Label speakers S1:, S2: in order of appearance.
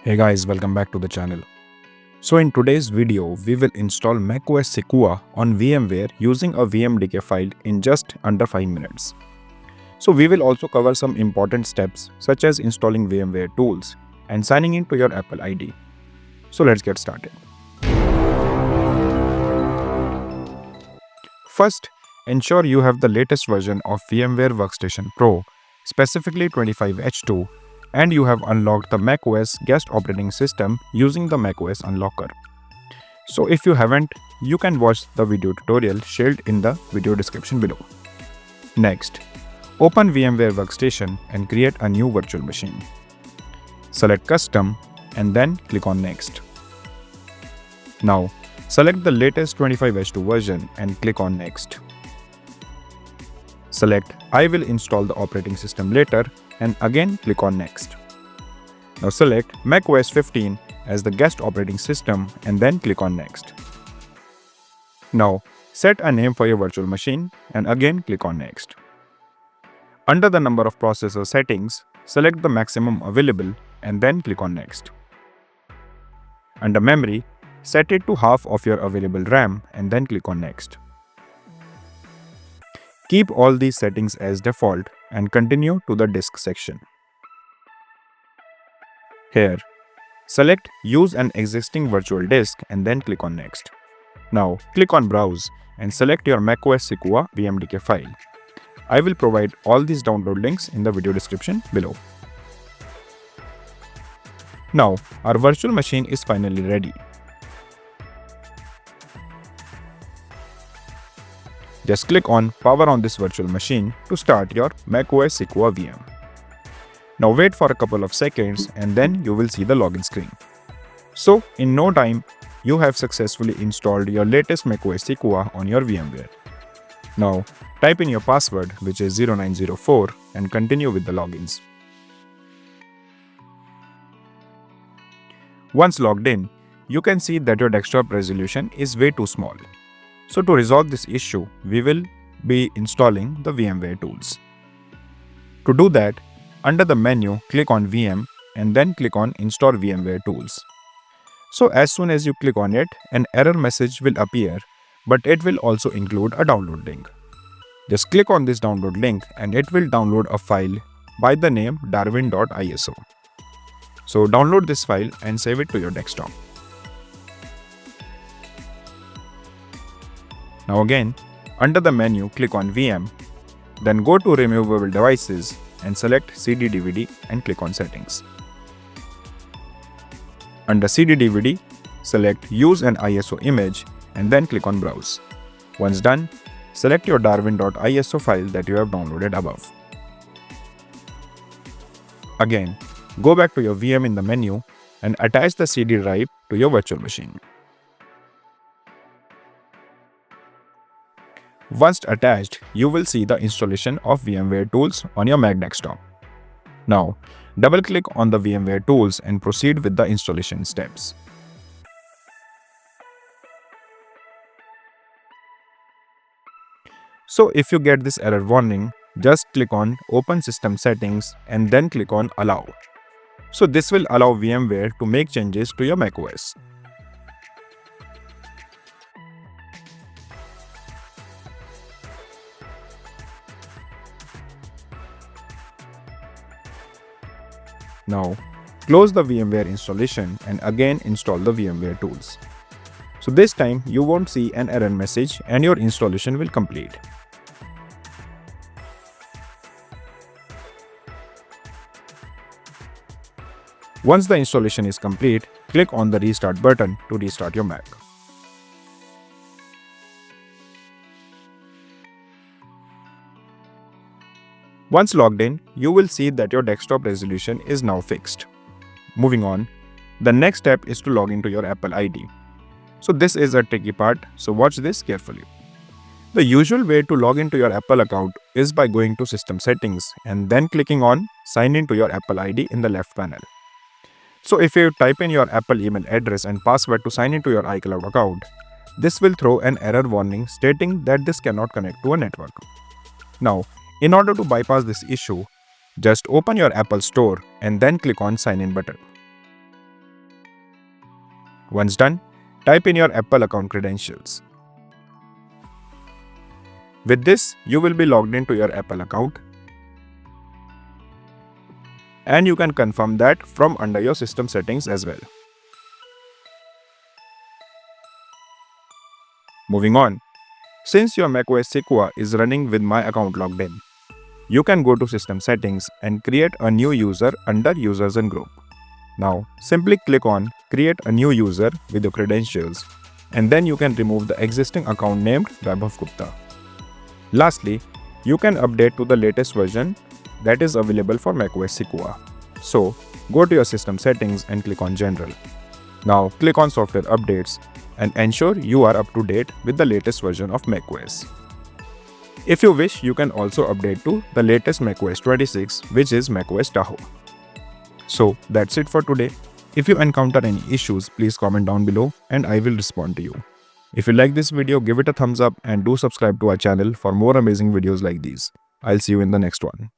S1: Hey guys, welcome back to the channel. So in today's video, we will install macOS Sequoia on VMware using a VMDK file in just under 5 minutes. So we will also cover some important steps such as installing VMware Tools and signing into your Apple ID. So let's get started. First, ensure you have the latest version of VMware Workstation Pro, specifically 25H2, and you have unlocked the macOS guest operating system using the macOS unlocker. So if you haven't, you can watch the video tutorial shared in the video description below. Next, open VMware Workstation and create a new virtual machine. Select Custom and then click on Next. Now, select the latest 25H2 version and click on Next. Select I will install the operating system later and again click on Next. Now select macOS 15 as the guest operating system and then click on Next. Now set a name for your virtual machine and again click on Next. Under the number of processor settings, select the maximum available and then click on Next. Under memory, set it to half of your available RAM and then click on Next. Keep all these settings as default and continue to the disk section. Here, select Use an existing virtual disk and then click on Next. Now, click on Browse and select your macOS Sequoia VMDK file. I will provide all these download links in the video description below. Now, our virtual machine is finally ready. Just click on Power on this virtual machine to start your macOS Sequoia VM. Now wait for a couple of seconds and then you will see the login screen. So in no time, you have successfully installed your latest macOS Sequoia on your VMware. Now type in your password, which is 0904, and continue with the logins. Once logged in, you can see that your desktop resolution is way too small. So to resolve this issue, we will be installing the VMware Tools. To do that, under the menu, click on VM and then click on Install VMware Tools. So as soon as you click on it, an error message will appear, but it will also include a download link. Just click on this download link and it will download a file by the name darwin.iso. So download this file and save it to your desktop. Now again, under the menu, click on VM, then go to Removable Devices and select CD/DVD and click on Settings. Under CD/DVD, select Use an ISO image and then click on Browse. Once done, select your darwin.iso file that you have downloaded above. Again, go back to your VM in the menu and attach the CD drive to your virtual machine. Once attached, you will see the installation of VMware Tools on your Mac desktop. Now, double-click on the VMware Tools and proceed with the installation steps. So if you get this error warning, just click on Open System Settings and then click on Allow. So this will allow VMware to make changes to your macOS. Now, close the VMware installation and again install the VMware Tools. So this time you won't see an error message and your installation will complete. Once the installation is complete, click on the Restart button to restart your Mac. Once logged in, you will see that your desktop resolution is now fixed. Moving on, the next step is to log into your Apple ID. So this is a tricky part, so watch this carefully. The usual way to log into your Apple account is by going to System Settings and then clicking on Sign into your Apple ID in the left panel. So if you type in your Apple email address and password to sign into your iCloud account, this will throw an error warning stating that this cannot connect to a network. Now, in order to bypass this issue, just open your Apple Store and then click on Sign In button. Once done, type in your Apple account credentials. With this, you will be logged into your Apple account and you can confirm that from under your system settings as well. Moving on, since your macOS Sequoia is running with my account logged in, you can go to System Settings and create a new user under Users and Group. Now, simply click on Create a new user with your credentials and then you can remove the existing account named Vaibhav Gupta. Lastly, you can update to the latest version that is available for macOS Sequoia. So, go to your System Settings and click on General. Now, click on Software Updates and ensure you are up to date with the latest version of macOS. If you wish, you can also update to the latest macOS 26, which is macOS Tahoe. So that's it for today. If you encounter any issues, please comment down below and I will respond to you. If you like this video, give it a thumbs up and do subscribe to our channel for more amazing videos like these. I'll see you in the next one.